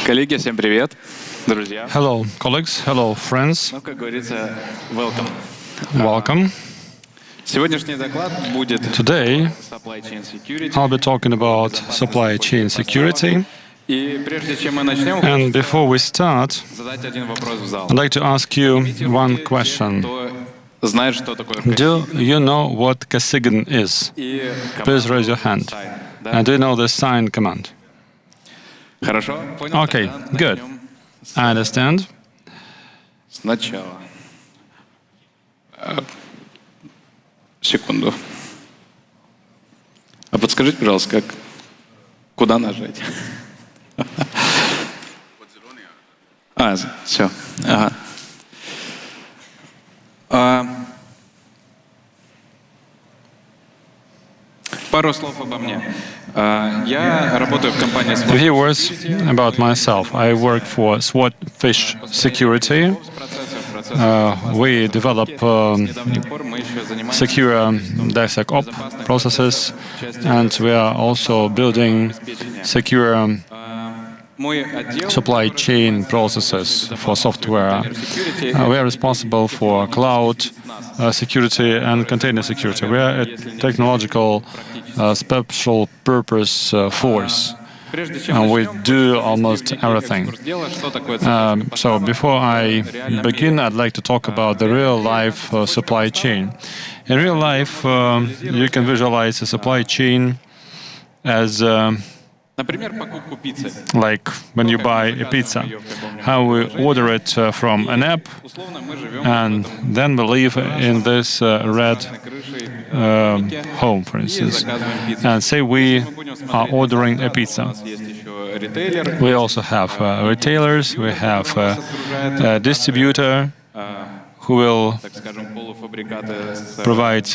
Коллеги, всем привет. Друзья. Hello, colleagues. Hello, friends. Ну, как говорится, welcome. Welcome. Сегодняшний доклад будет Today, supply chain security. I'll be talking about supply chain security. И прежде чем мы начнем, And before we start, задать один вопрос в зал. I'd like to ask you one question. Кто знает, что такое Do you know what Kasigan is? и Please raise your hand. And do you know the sign command? Хорошо? Понял? Okay, Тогда good. начнем I understand. сначала. Секунду. А подскажите, пожалуйста, куда нажать? Все. Ага. Пару слов обо мне. Я работаю в компании A few words Swordfish about myself. I work for Swordfish Security. We develop secure DevSecOps processes, and we are also building secure supply chain processes for software. We are responsible for cloud security and container security. We are a technological special purpose force. And we do almost everything. So before I begin, I'd like to talk about the real-life supply chain. In real life, you can visualize a supply chain as like when you buy a pizza, how we order it from an app, and then we live in this red home, for instance, and say we are ordering a pizza. We also have retailers, we have a distributor who will provide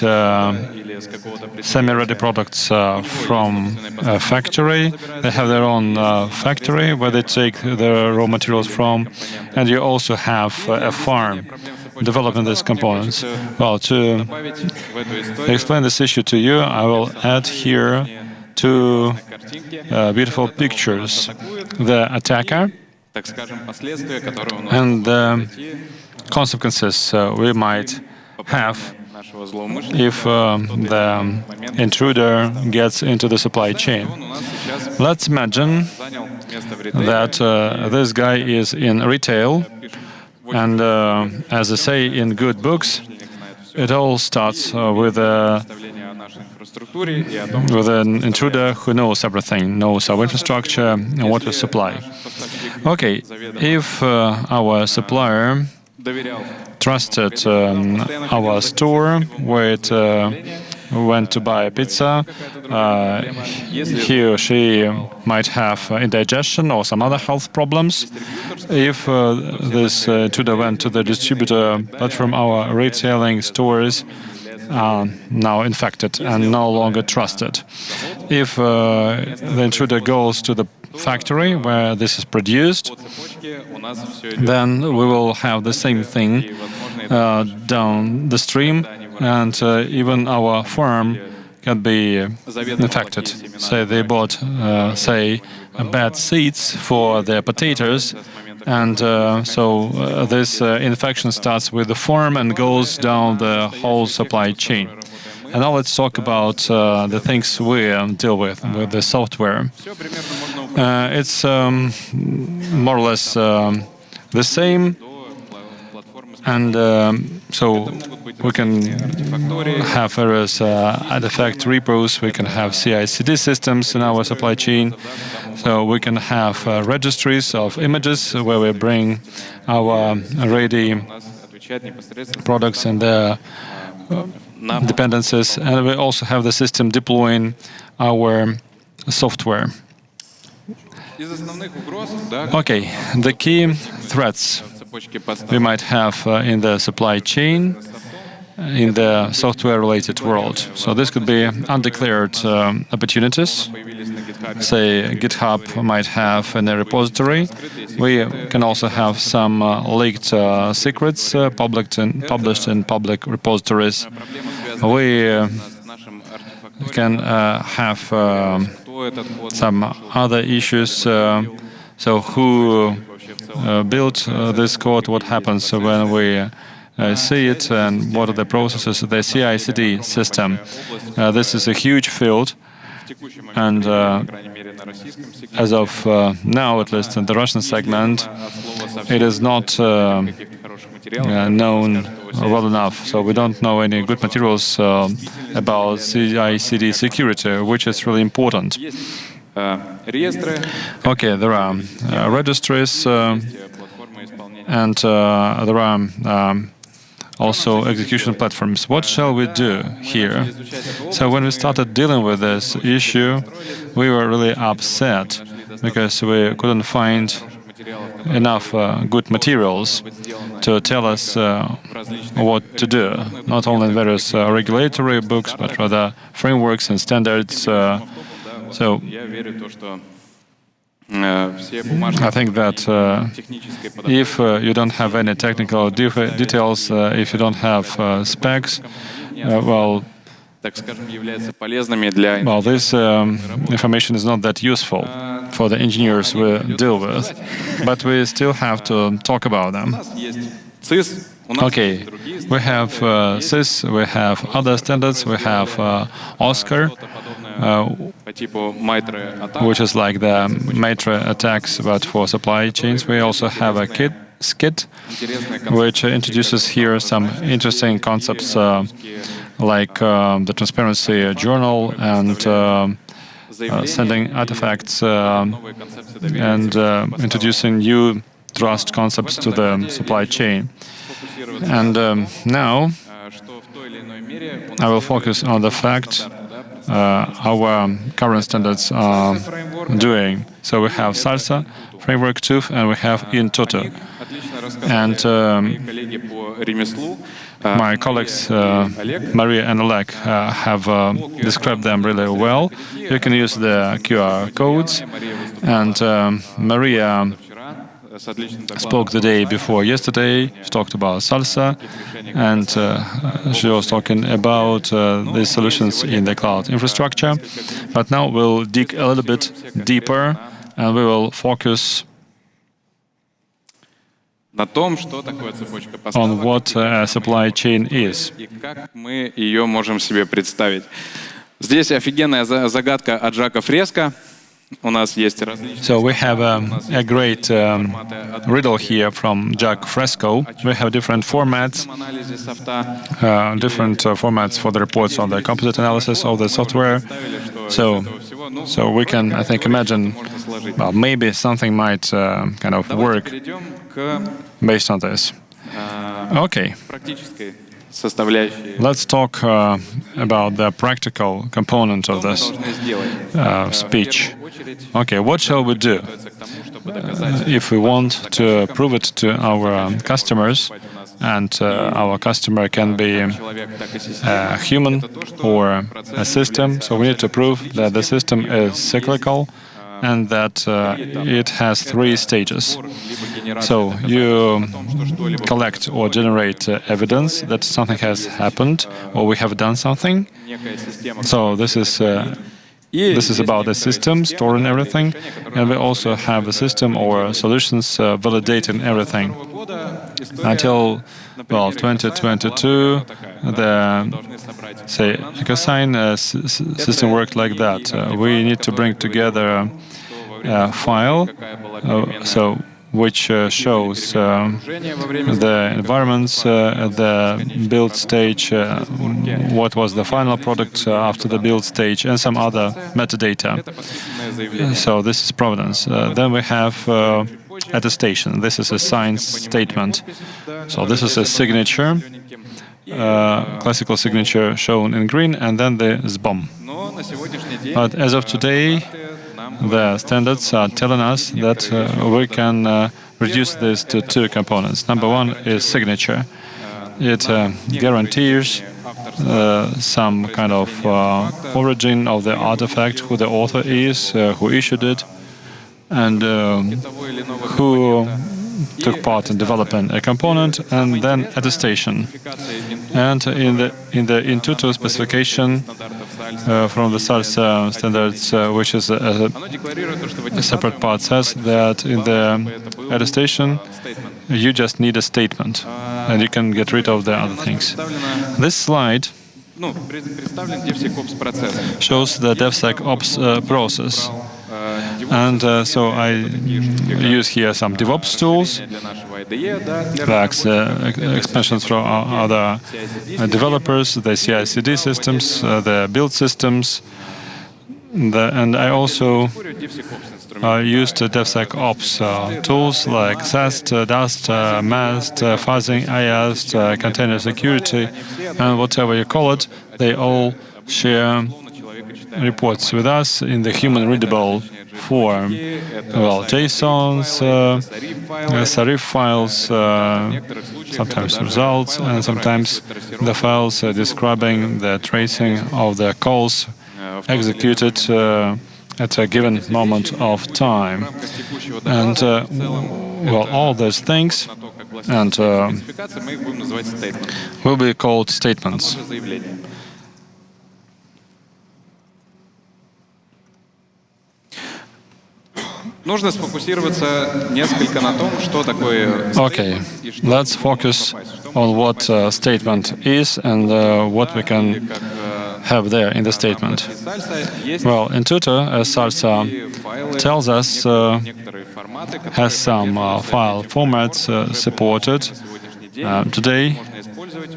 semi-ready products from a factory. They have their own factory where they take the raw materials from, and you also have a farm developing these components. Well, to explain this issue to you, I will add here two beautiful pictures: the attacker and the consequences we might have if the intruder gets into the supply chain. Let's imagine that this guy is in retail, and as I say in good books, it all starts with an intruder who knows everything, knows our infrastructure and what we supply. Okay, if our supplier trusted our store where it went to buy a pizza, he or she might have indigestion or some other health problems. If this intruder went to the distributor, but from our retailing stores are now infected and no longer trusted. If the intruder goes to the factory where this is produced, then we will have the same thing down the stream, and even our farm can be infected. Say they bought, say, bad seeds for their potatoes, and so this infection starts with the farm and goes down the whole supply chain. And now let's talk about the things we deal with the software. It's more or less the same, and so we can have various artifact repos, we can have CI/CD systems in our supply chain, so we can have registries of images where we bring our ready products and their dependencies, and we also have the system deploying our software. Okay, the key threats we might have in the supply chain in the software-related world. So this could be undeclared opportunities. Say GitHub might have in a repository. We can also have some leaked secrets published in public repositories. We can have some other issues So who built this code, what happens when we see it, and what are the processes of the CI/CD system. This is a huge field, and as of now, at least in the Russian segment, it is not known well enough. So we don't know any good materials about CI/CD security, which is really important. Okay, there are registries, and there are also execution platforms. What shall we do here? So when we started dealing with this issue, we were really upset because we couldn't find enough good materials to tell us what to do, not only in various regulatory books, but rather frameworks and standards. So I think that if you don't have any technical details, if you don't have specs, well, this information is not that useful for the engineers we deal with, but we still have to talk about them. Okay, we have CIS, we have other standards, we have OSCAR, which is like the Maitre attacks, but for supply chains. We also have a SCIT, which introduces here some interesting concepts like the transparency journal and sending artifacts and introducing new trust concepts to the supply chain. And now I will focus on the fact our current standards are doing. So we have SALSA, Framework 2, and we have in toto. And my colleagues, Maria and Oleg, have described them really well. You can use the QR codes. And Maria spoke the day before yesterday. She talked about SALSA, and she was talking about the solutions in the cloud infrastructure. But now we'll dig a little bit deeper, and we will focus on what a supply chain is. Здесь офигенная загадка от Жака Фреско. So we have a great riddle here from Jack Fresco. We have different formats, for the reports on the composite analysis of the software. So we can, I think, imagine, well, maybe something might kind of work based on this. Okay. Let's talk about the practical component of this speech. Okay, what shall we do if we want to prove it to our customers, and our customer can be a human or a system, so we need to prove that the system is cyclical and that it has 3 stages. So you collect or generate evidence that something has happened or we have done something. So this is about the system storing everything, and we also have a system or solutions validating everything. Until 2022, the EcoSign system worked like that. We need to bring together a file, which shows the environments at the build stage, what was the final product after the build stage, and some other metadata. So this is provenance. Then we have attestation. This is a signed statement. So this is a signature, classical signature shown in green, and then the SBOM. But as of today, the standards are telling us that we can reduce this to 2 components. Number 1 is signature. It guarantees some kind of origin of the artifact, who the author is, who issued it, and who took part in developing a component, and then attestation. And in the in toto specification, from the SALSA standards, which is a separate part, says that in the attestation you just need a statement, and you can get rid of the other things. This slide shows the DevSecOps process. And so I use here some DevOps tools, like expansions from other developers, the CI/CD systems, the build systems, and I also used DevSecOps tools like SAST, DAST, MAST, fuzzing, IAST, container security, and whatever you call it, they all share reports with us in the human-readable form. Well, JSONs, Sarif files, sometimes results, and sometimes the files describing the tracing of the calls executed at a given moment of time. And, well, all those things and will be called statements. Okay, let's focus on what statement is and what we can have there in the statement. Well, in Tutor, SALSA tells us has some file formats supported. Today,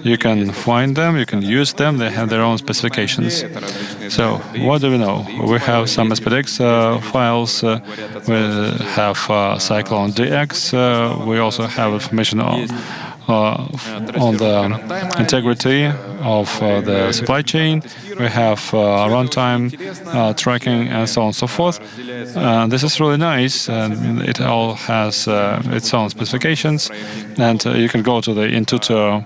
you can find them, you can use them, they have their own specifications. So, what do we know? We have some SPDX files, we have Cyclone DX, we also have information on the integrity of the supply chain. We have runtime tracking and so on and so forth. This is really nice, and it all has its own specifications. And you can go to the Intutor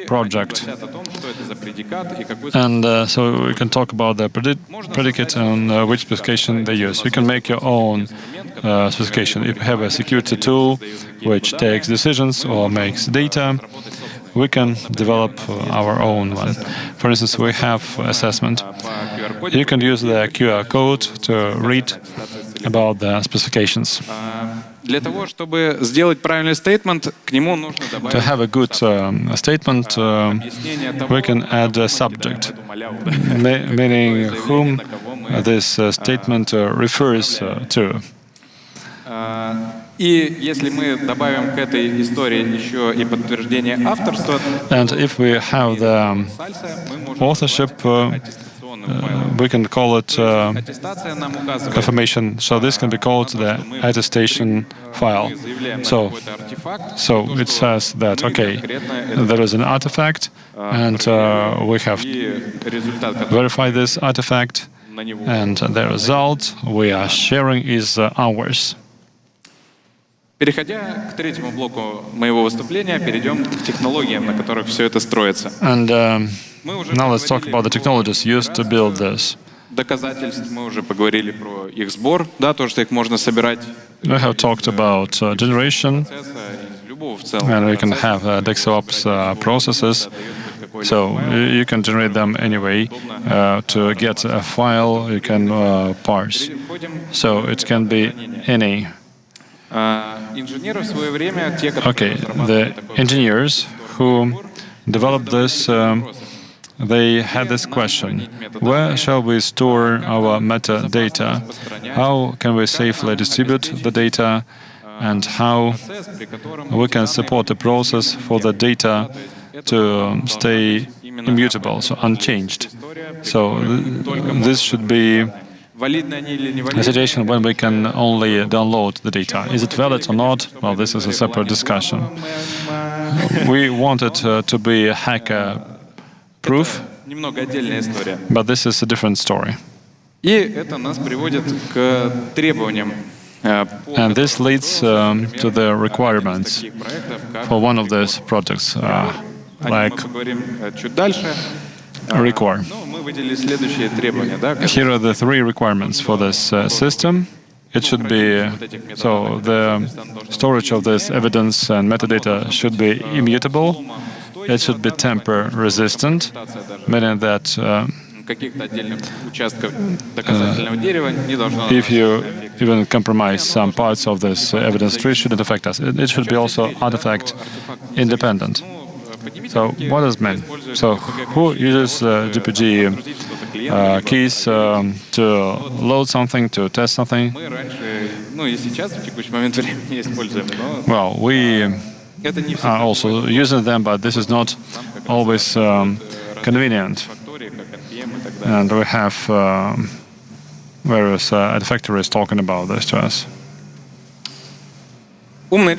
project. And so we can talk about the predicate and which specification they use. You can make your own specification. If you have a security tool which takes decisions or makes data, we can develop our own one. For instance, we have assessment. You can use the QR code to read about the specifications. To have a good statement, we can add a subject, meaning whom this statement refers to. And if we have the authorship, we can call it confirmation. So this can be called the attestation file. So it says that, okay, there is an artifact, and we have verified this artifact, and the result we are sharing is ours. Переходя к третьему блоку моего выступления, перейдем к технологиям, на которых все это строится. And now let's talk about the technologies used to build this. Доказательств мы уже поговорили про их сбор, да, то, что их можно собирать. We have talked about generation, and we can have DevSecOps processes. So you can generate them anyway. To get a file, you can parse. So it can be any. Okay, the engineers who developed this, they had this question: where shall we store our metadata? How can we safely distribute the data? And how we can support a process for the data to stay immutable, so unchanged? So this should be a situation when we can only download the data. Is it valid or not? Well, this is a separate discussion. We want it to be hacker-proof, but this is a different story. And this leads to the requirements for one of these projects, like Require. Here are the three requirements for this system. It should be, so the storage of this evidence and metadata should be immutable. It should be tamper resistant, meaning that if you even compromise some parts of this evidence tree, shouldn't affect us. It should be also artifact independent. So what does it mean? So who uses GPG keys to load something, to test something? Well, we are also using them, but this is not always convenient. And we have various factories talking about this to us. Many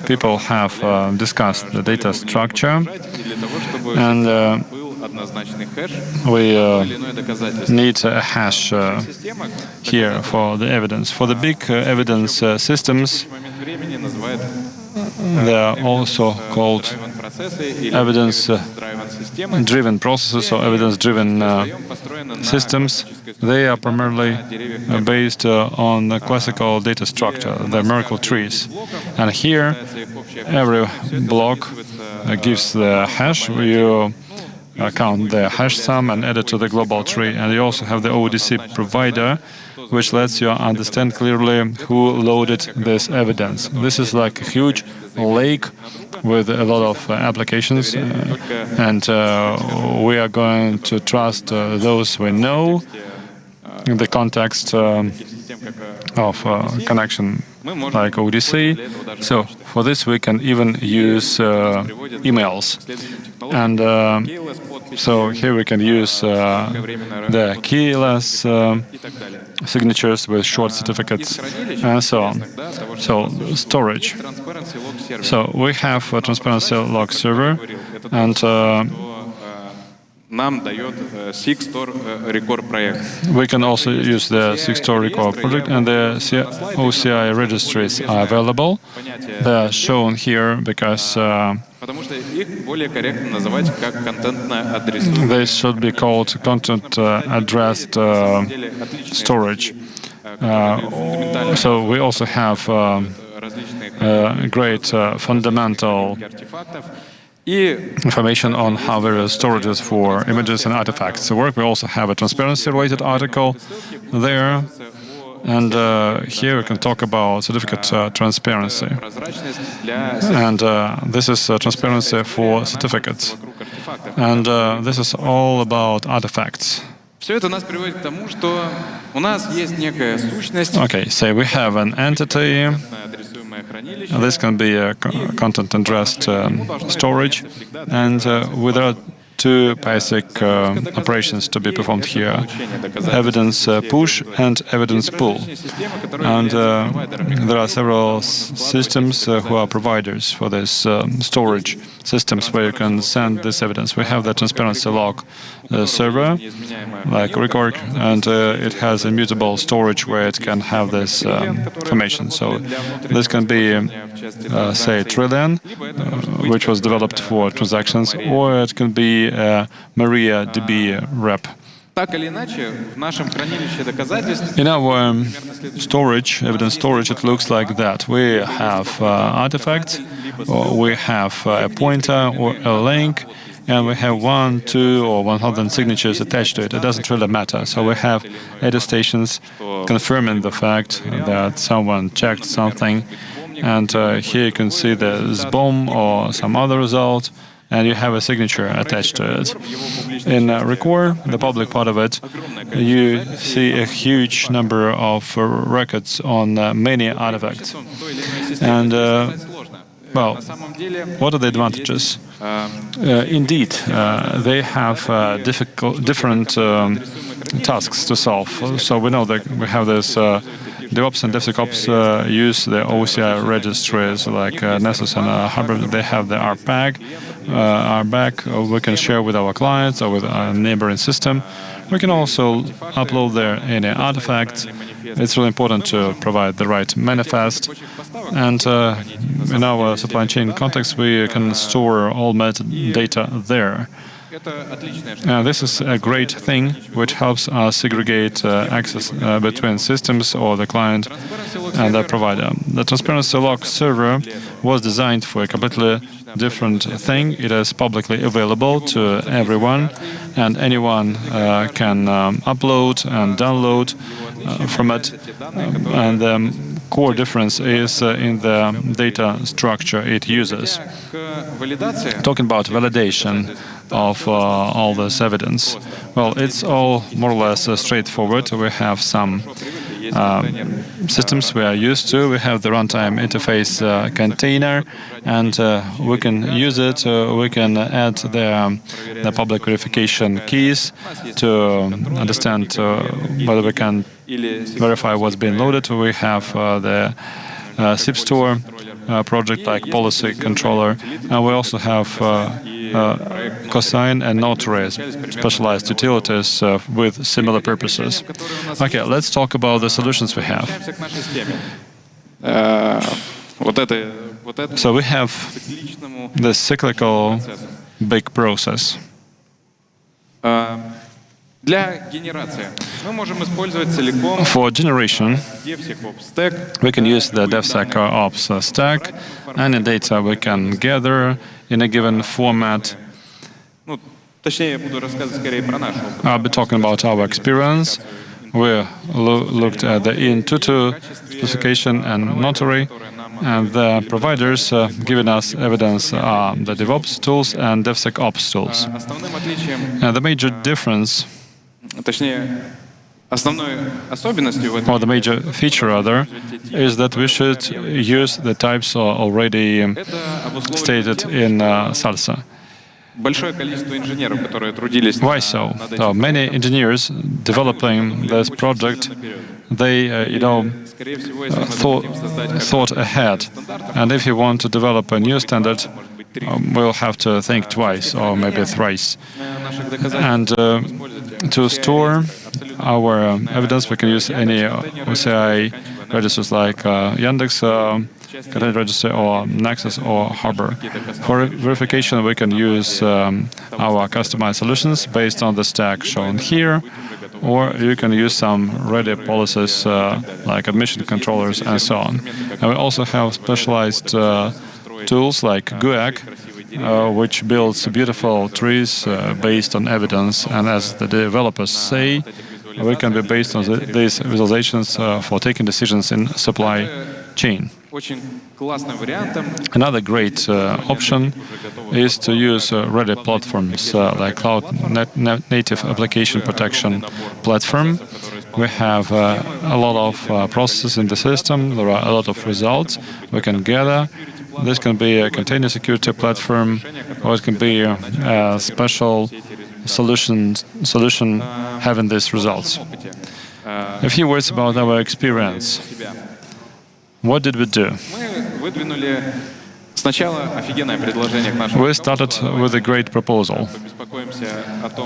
people have discussed the data structure, and we need a hash here for the evidence. For the big evidence systems, they are also called evidence-driven processes or evidence-driven systems. They are primarily based on the classical data structure, the Merkle trees. And here, every block gives the hash. You count the hash sum and add it to the global tree. And you also have the ODC provider, which lets you understand clearly who loaded this evidence. This is like a huge lake with a lot of applications, and we are going to trust those we know in the context of connection like ODC. So for this we can even use emails. And so here we can use the keyless signatures with short certificates and so on. So storage. So we have a transparency log server, and we can also use the SIG-Store record project, and the OCI registries are available. They are shown here because they should be called content addressed storage. So we also have great fundamental information on how various storages for images and artifacts work. We also have a transparency-related article there. And here we can talk about certificate transparency. And this is transparency for certificates. And this is all about artifacts. Okay, so we have an entity. This can be a content addressed storage, and there are two basic operations to be performed here: evidence push and evidence pull. And there are several systems who are providers for this storage systems where you can send this evidence. We have the transparency log server, like record, and it has immutable storage where it can have this information. So this can be, say, Trillion, which was developed for transactions, or it can be a MariaDB rep. In our storage, evidence storage, it looks like that. We have artifacts, or we have a pointer or a link, and we have 1, 2, or 100 signatures attached to it. It doesn't really matter. So we have attestations confirming the fact that someone checked something, and here you can see the SBOM or some other result, and you have a signature attached to it. In Record, the public part of it, you see a huge number of records on many artifacts. And, well, what are the advantages? Indeed, they have different tasks to solve. So we know that we have this DevOps and DevSecOps use the OCI registries like Nessus and Harbor. They have the RBAC. We can share with our clients or with our neighboring system. We can also upload there any artifacts. It's really important to provide the right manifest. And in our supply chain context, we can store all metadata there. This is a great thing which helps us segregate access between systems or the client and the provider. The transparency log server was designed for a completely different thing. It is publicly available to everyone, and anyone can upload and download from it. And the core difference is in the data structure it uses. Talking about validation of all this evidence, well, it's all more or less straightforward. We have some systems we are used to. We have the runtime interface container, and we can use it. We can add the public verification keys to understand whether we can verify what's been loaded. We have the SIP store project like policy controller, and we also have Cosine and Notary, specialized utilities with similar purposes. Okay, let's talk about the solutions we have. So we have the cyclical big process. For generation, we can use the DevSecOps stack. Any data we can gather in a given format. I'll be talking about our experience. We looked at the in-tutu specification and Notary, and the providers giving us evidence are the DevOps tools and DevSecOps tools. And the major difference, or the major feature rather, is that we should use the types already stated in SALSA. Why so? So many engineers developing this project, they thought ahead. And if you want to develop a new standard, we'll have to think twice or maybe thrice. And to store our evidence, we can use any OCI registers like Yandex Content Register or Nexus or Harbor. For verification, we can use our customized solutions based on the stack shown here, or you can use some ready policies like admission controllers and so on. And we also have specialized tools like GUAC, which builds beautiful trees based on evidence. And as the developers say, we can be based on these visualizations for taking decisions in supply chain. Another great option is to use ready platforms like Cloud Native Application Protection Platform. We have a lot of processes in the system. There are a lot of results we can gather. This can be a container security platform, or it can be a special solution having these results. A few words about our experience. What did we do? We started with a great proposal.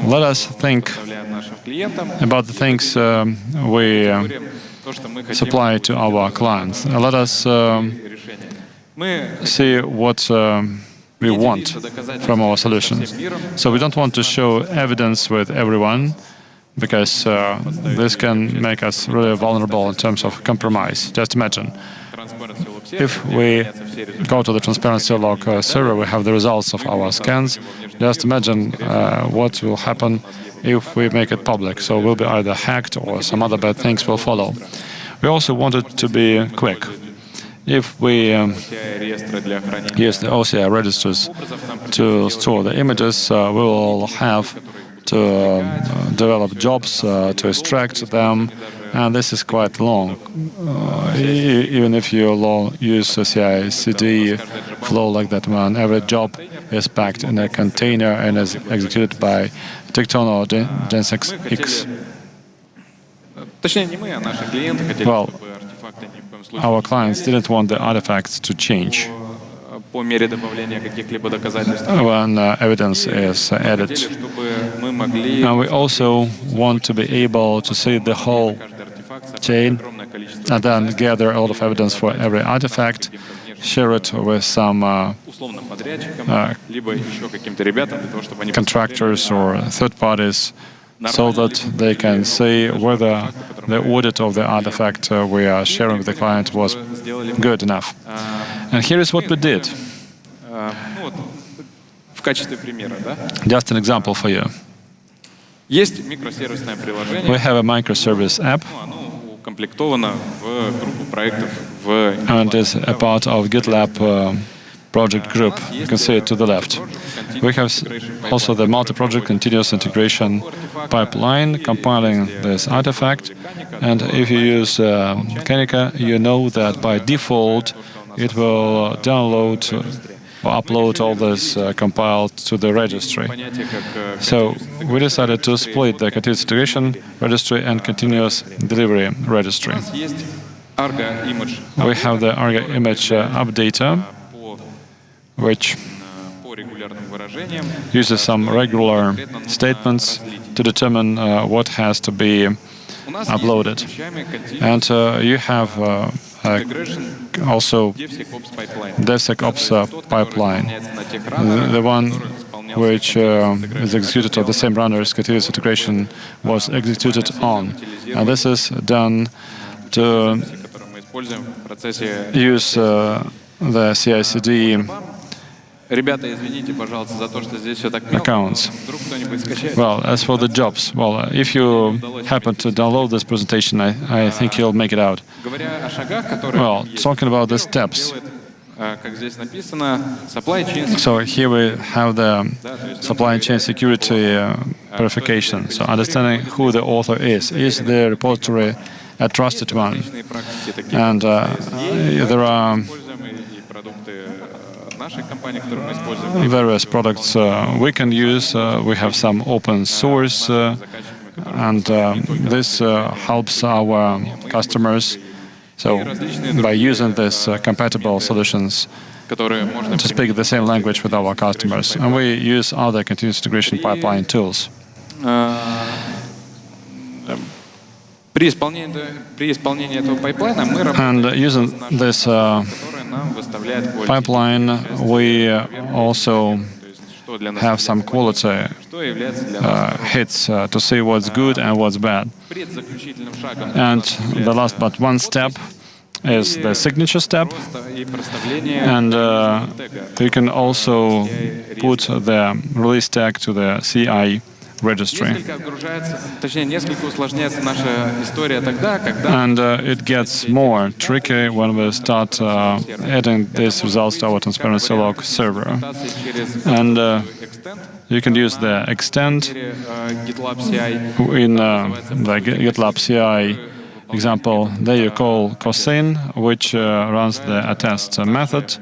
Let us think about the things we supply to our clients. Let us see what we want from our solutions. So we don't want to show evidence with everyone, because this can make us really vulnerable in terms of compromise. Just imagine, if we go to the transparency log server, we have the results of our scans. Just imagine what will happen if we make it public. So we'll be either hacked or some other bad things will follow. We also wanted to be quick. If we use the OCI registers to store the images, we will have to develop jobs to extract them, and this is quite long. Even if you use a CI/CD flow like that one, every job is packed in a container and is executed by Tecton or GenSX. Well, our clients didn't want the artifacts to change when evidence is added. And we also want to be able to see the whole chain and then gather a lot of evidence for every artifact share it with some условным подрядчикам, либо еще каким-то ребятам, для того, чтобы они contractors or third parties, so that they can see whether the audit of the artifact we are sharing with the client was good enough. And here is what we did. Ну вот, в качестве примера, да? Just an example for you. Есть микросервисное приложение. We have a microservice app, Ну, оно укомплектовано в группу проектов в and is a part of GitLab project group. You can see it to the left. We have also the multi-project continuous integration pipeline compiling this artifact. And if you use Mechanica, you know that by default it will download or upload all this compiled to the registry. So we decided to split the continuous integration registry and continuous delivery registry. We have the Arga image updater, which uses some regular statements to determine what has to be uploaded. And you have also DevSecOps pipeline, the one which is executed on the same runners continuous integration was executed on. And this is done to use the CI/CD accounts. Well, as for the jobs, well, if you happen to download this presentation, I think you'll make it out. Well, talking about the steps. So here we have the supply chain security verification. So understanding who the author is the repository a trusted one? And there are various products we can use. We have some open source, and this helps our customers. So by using these compatible solutions to speak the same language with our customers, and we use other continuous integration pipeline tools. And using this pipeline, we also have some quality hits to see what's good and what's bad. And the last but one step is the signature step. And you can also put the release tag to the CI registry. And it gets more tricky when we start adding these results to our transparency log server. And you can use the extend in the GitLab CI example. There you call cosine, which runs the attest method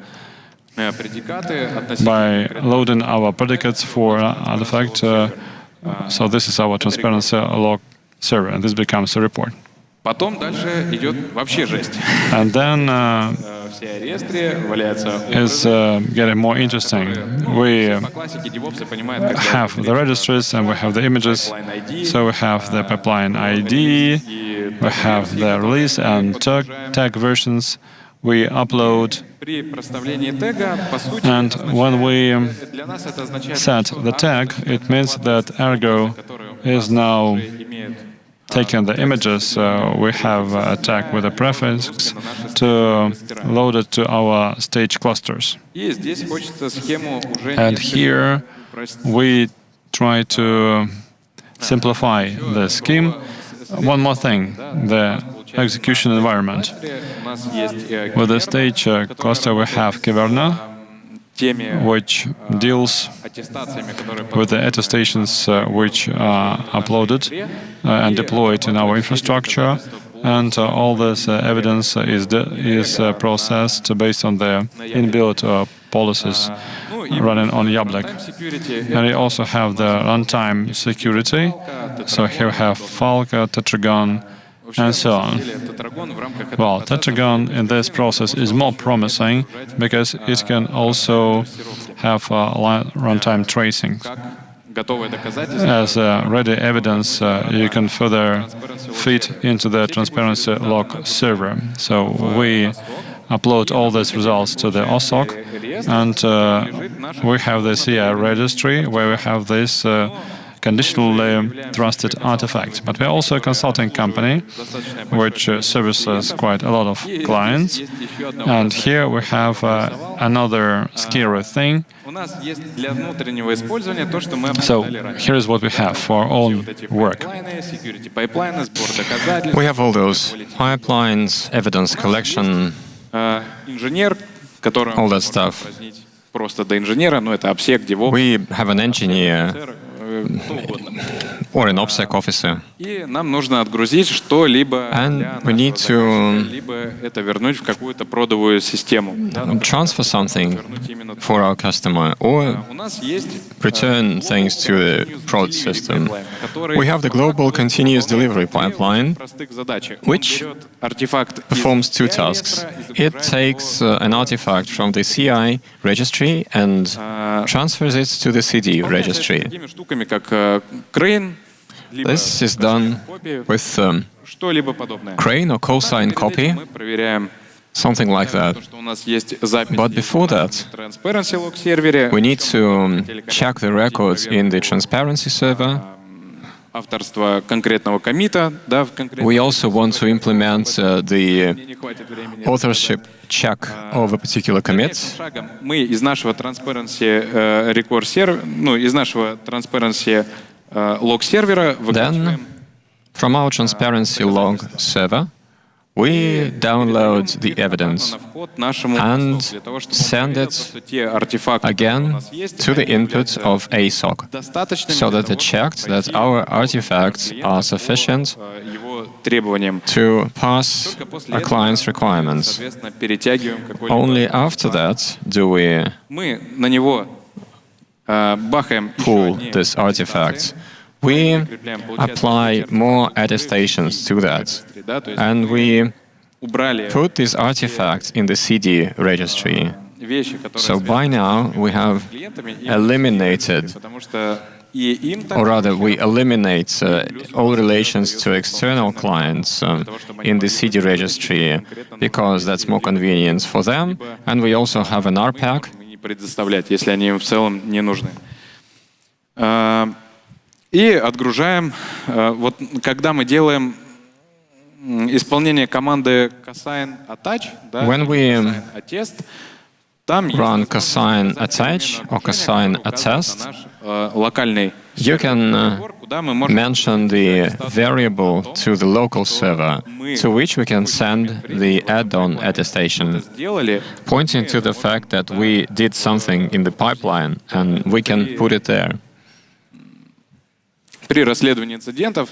by loading our predicates for artifact. So this is our transparency log server, and this becomes a report. And then it's getting more interesting. We have the registries and we have the images. So we have the pipeline ID, we have the release and tag versions. We upload, and when we set the tag, it means that Ergo is now taking the images. We have a tag with a prefix to load it to our stage clusters. And here we try to simplify the scheme. One more thing, the execution environment. With the stage cluster, we have Caverna, which deals with the attestations which are uploaded and deployed in our infrastructure. And all this evidence is processed based on the inbuilt policies running on Yablek. And we also have the runtime security. So here we have Falca, Tetragon, and so on. Well, Tetragon in this process is more promising because it can also have runtime tracing. As ready evidence, you can further feed into the transparency log server. So we upload all these results to the OSOC, and we have the CI registry where we have this conditionally trusted artifact. But we're also a consulting company which services quite a lot of clients. And here we have another scary thing. So here is what we have for our own work. We have all those pipelines, evidence collection, all that stuff. We have an engineer or an OPSEC officer, and we need to transfer something for our customer or return things to the prod system. We have the global continuous delivery pipeline, which performs two tasks. It takes an artifact from the CI registry and transfers it to the CD registry. This is done with crane or cosine copy, something like that. But before that, we need to check the records in the transparency server. We also want to implement the authorship check of a particular commit. Then, from our transparency log server, we download the evidence and send it again to the input of ASOC, so that it checked that our artifacts are sufficient to pass a client's requirements. Only after that do we pull this artifact. We apply more attestations to that, and we put these artifacts in the CD registry. So by now we have eliminated, or rather we eliminate all relations to external clients in the CD registry, because that's more convenient for them, and we also have an RPAC. И отгружаем, вот когда мы делаем исполнение команды cosine attach, when we run cosine attach or cosine attest, you can mention the variable to the local server, to which we can send the add-on attestation, pointing to the fact that we did something in the pipeline, and we can put it there. При расследовании инцидентов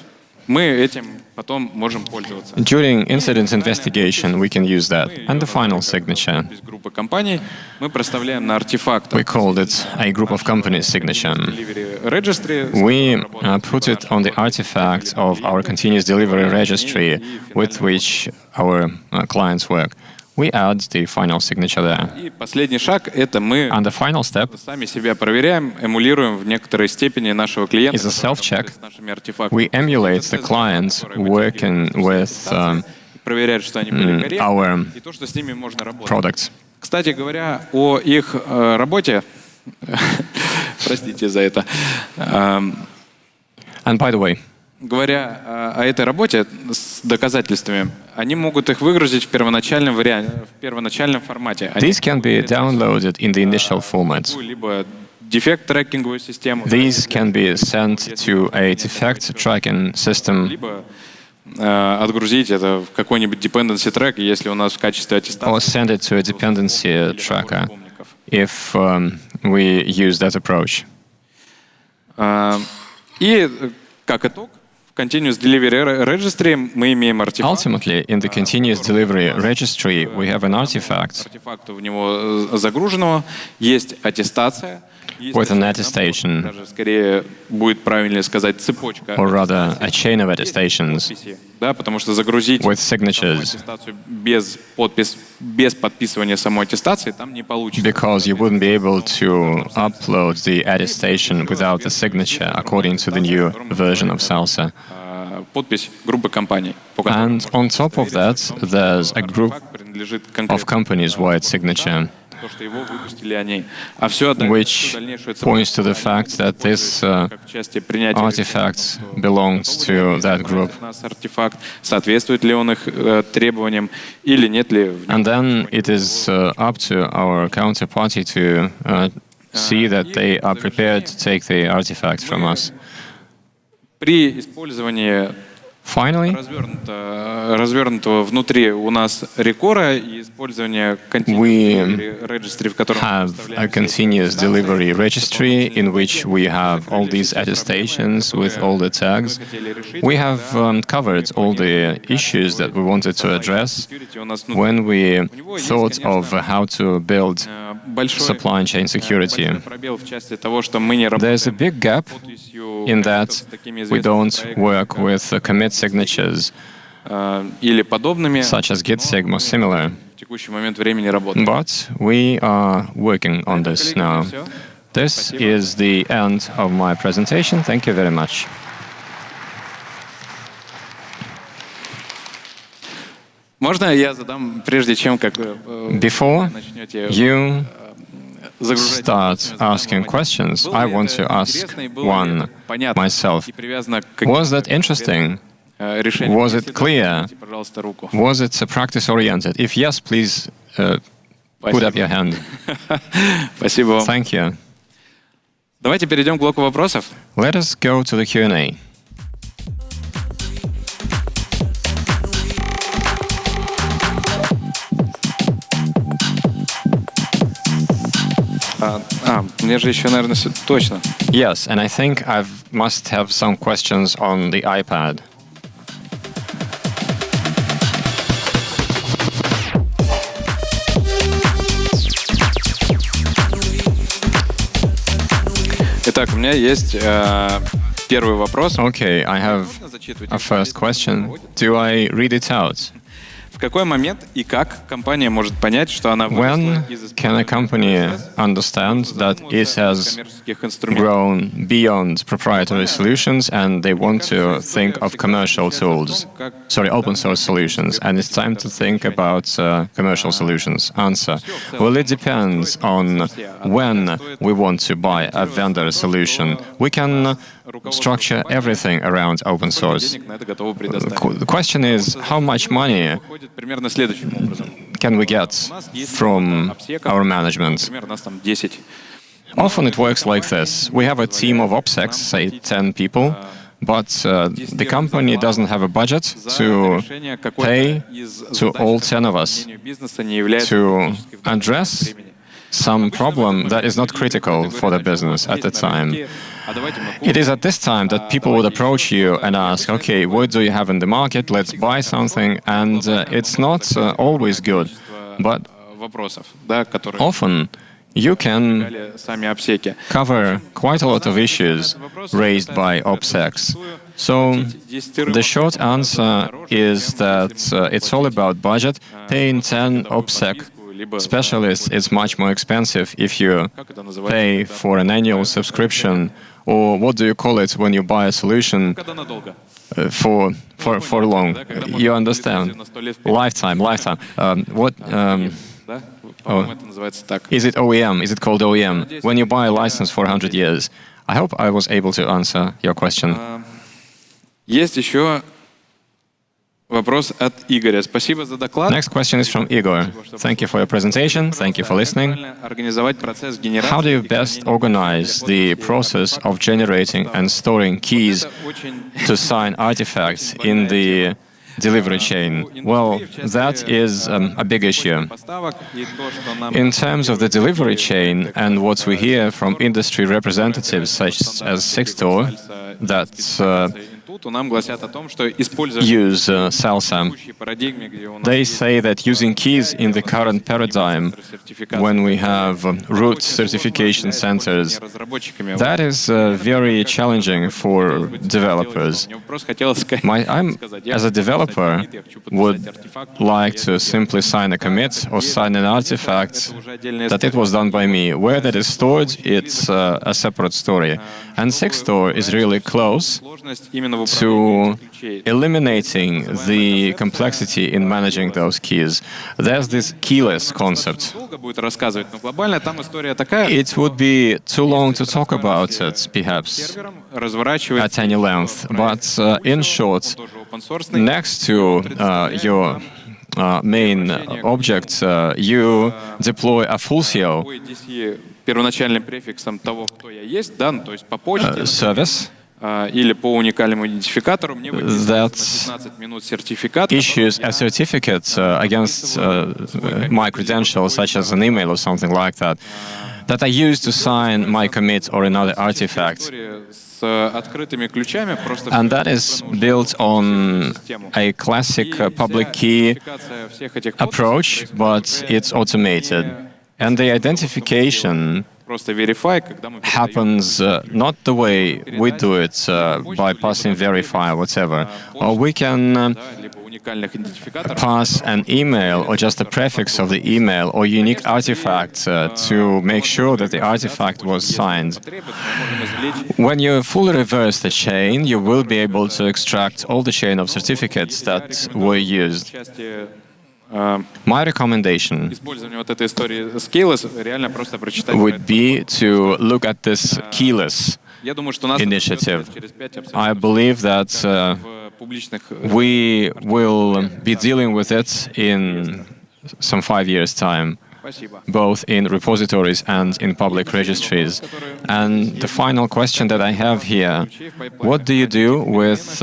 мы этим потом можем пользоваться. During incident investigation, we can use that. And the final signature. Группа компаний мы проставляем на артефакт. We called it a group of companies signature. We put it on the artifact of our continuous delivery registry with which our clients work. We add the final signature there. И последний шаг — это мы And the final step сами себя проверяем, эмулируем в некоторой степени нашего клиента is a self-check. с нашими артефактами. We emulate the clients working with проверяют, что они были корректны, our и то, что с ними можно работать. products. Кстати говоря, о их работе, простите за это, And by the way, говоря о этой работе с доказательствами, они могут их выгрузить в первоначальном варианте, в первоначальном формате. these can be downloaded in the initial format. Либо дефект-трекинговую систему, These can be sent to a defect tracking system, либо отгрузить это в какой-нибудь dependency track, если у нас в качестве аттестации. or send it to a dependency tracker if we use that approach. И как итог, в Continuous Delivery Registry мы имеем артефакт. Ultimately, in the continuous delivery registry, we have an artifact Артефакт в него загруженного, есть аттестация. with an attestation, Даже скорее будет правильнее сказать цепочка. or rather a chain of attestations Да, потому что загрузить with signatures, аттестацию без подписывания самой аттестации там не получится. because you wouldn't be able to upload the attestation without the signature according to the new version of SALSA. Подпись группы компаний. And on top of that, there's a group of company's wide signature, which points to the fact that this artifact belongs to that group. And then it is up to our counterparty to see that they are prepared to take the artifact from us. Finally, развернутого внутри у нас рекора и использование registry, в котором have a continuous delivery registry in which we have all these attestations with all the tags. We have covered all the issues that we wanted to address when we thought of how to build supply chain security. There's a big gap in that we don't work with commit signatures, such as Git Sigma or similar. But we are working on this now. This is the end of my presentation. Thank you very much. Можно я задам, прежде чем как Before you start asking questions, I want to ask one myself. Was that interesting? Was it clear? Was it practice-oriented? If yes, please put up your hand. Спасибо. Thank you. Давайте перейдем к блоку вопросов. Let us go to the Q&A. Мне же еще, наверное, точно. Yes, and I think I must have some questions on the iPad. Итак, у меня есть первый вопрос. Okay, I have a first question. Do I read it out? В какой момент и как компания может понять, что она выросла из When can a company understand that it has grown beyond proprietary solutions and they want to think of commercial tools? Sorry, open source solutions, and it's time to think about commercial solutions. Answer. Well, it depends on when we want to buy a vendor solution. We can structure everything around open source. The question is, how much money can we get from our management? Often it works like this. We have a team of OPSECs, say 10 people, but the company doesn't have a budget to pay to all 10 of us to address some problem that is not critical for the business at the time. It is at this time that people would approach you and ask, okay, what do you have in the market? Let's buy something. And it's not always good. But often you can cover quite a lot of issues raised by OPSECs. So the short answer is that it's all about budget. Paying 10 OPSEC specialists is much more expensive if you pay for an annual subscription, or what do you call it when you buy a solution for long? You understand? Lifetime. Is it OEM? Is it called OEM? When you buy a license for 100 years. I hope I was able to answer your question. Есть еще вопрос от Игоря. Спасибо за доклад. Next question is from Igor. Thank you for your presentation. Thank you for listening. How do you best organize the process of generating and storing keys to sign artifacts in the delivery chain? Well, that is a big issue. In terms of the delivery chain and what we hear from industry representatives such as Sixtor, that use SALSA. They say that using keys in the current paradigm, when we have root certification centers, that is very challenging for developers. As a developer, would like to simply sign a commit or sign an artifact that it was done by me. Where that is stored, it's a separate story. And Sixtor is really close to eliminating the complexity in managing those keys. There's this keyless concept. It would be too long to talk about it, perhaps, at any length. But in short, next to your main object, you deploy a full CL service that issues a certificate against my credentials, such as an email or something like that, that I use to sign my commit or another artifact. And that is built on a classic public key approach, but it's automated. And the identification happens not the way we do it by passing verify or whatever. Or we can pass an email or just a prefix of the email or unique artifact to make sure that the artifact was signed. When you fully reverse the chain, you will be able to extract all the chain of certificates that were used. My recommendation would be to look at this keyless initiative. I believe that we will be dealing with it in some 5 years' time, both in repositories and in public registries. And the final question that I have here, what do you do with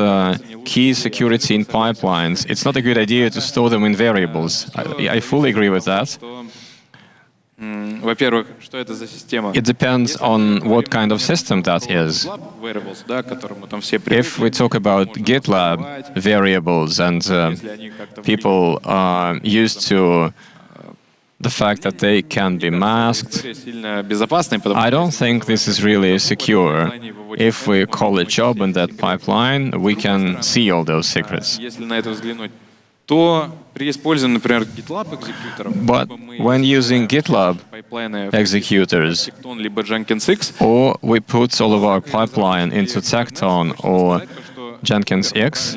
key security in pipelines? It's not a good idea to store them in variables. I fully agree with that. It depends on what kind of system that is. If we talk about GitLab variables and people are used to the fact that they can be masked, I don't think this is really secure. If we call a job in that pipeline, we can see all those secrets. But when using GitLab executors, or we put all of our pipeline into Tecton or Jenkins X,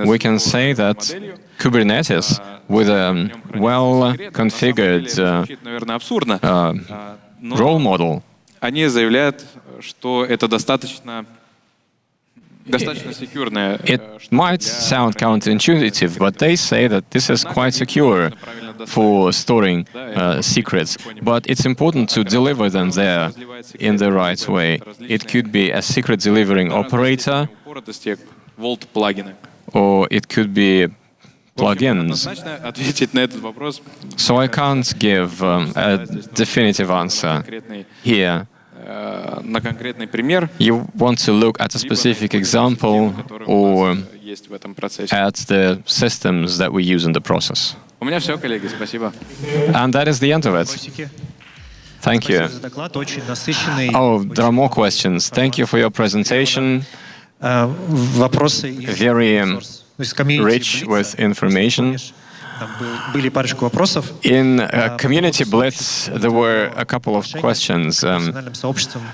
we can say that Kubernetes with a well-configured role model, it might sound counterintuitive, but they say that this is quite secure for storing secrets. But it's important to deliver them there in the right way. It could be a secret delivering operator, or it could be plugins. So I can't give a definitive answer here. You want to look at a specific example or at the systems that we use in the process. And that is the end of it. Thank you. Oh, there are more questions. Thank you for your presentation. Very rich with information. In Community Blitz, there were a couple of questions.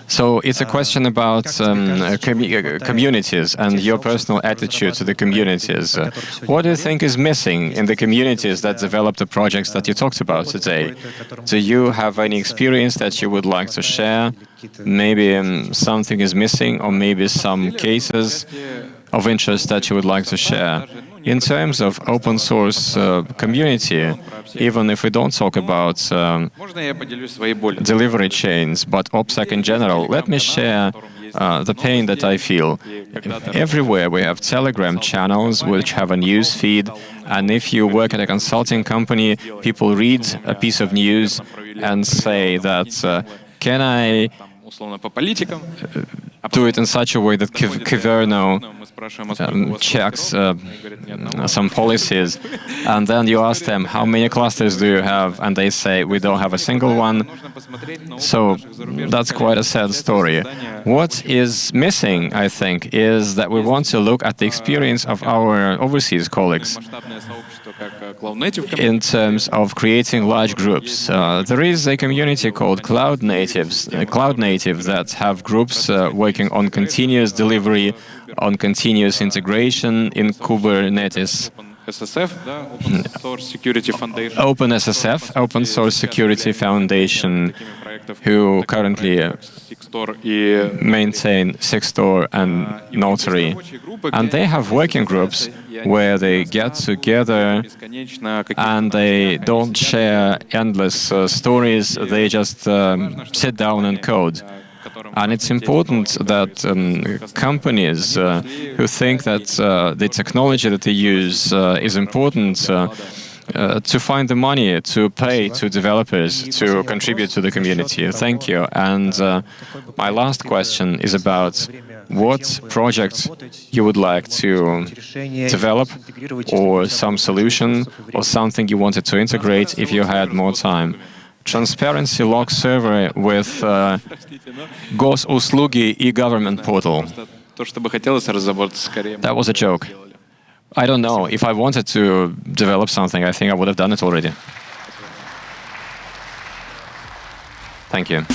So it's a question about communities and your personal attitude to the communities. What do you think is missing in the communities that develop the projects that you talked about today? Do you have any experience that you would like to share? Maybe something is missing, or maybe some cases of interest that you would like to share. In terms of open source community, even if we don't talk about delivery chains, but OPSEC in general, let me share the pain that I feel. Everywhere we have Telegram channels which have a news feed, and if you work at a consulting company, people read a piece of news and say that, can I do it in such a way that Kyverno checks some policies, and then you ask them, how many clusters do you have? And they say, we don't have a single one. So that's quite a sad story. What is missing, I think, is that we want to look at the experience of our overseas colleagues in terms of creating large groups. There is a community called Cloud Native that have groups working on continuous delivery on continuous integration in Kubernetes. SSF, Open Source Security Foundation. OpenSSF, Open Source Security Foundation, who currently maintain Sixtor and Notary. And they have working groups where they get together and they don't share endless stories, they just sit down and code. And it's important that companies who think that the technology that they use is important to find the money to pay to developers to contribute to the community. Thank you. And my last question is about what project you would like to develop, or some solution, or something you wanted to integrate if you had more time. Transparency log server with Gosuslugi e-government portal. That was a joke. I don't know. If I wanted to develop something, I think I would have done it already. Thank you.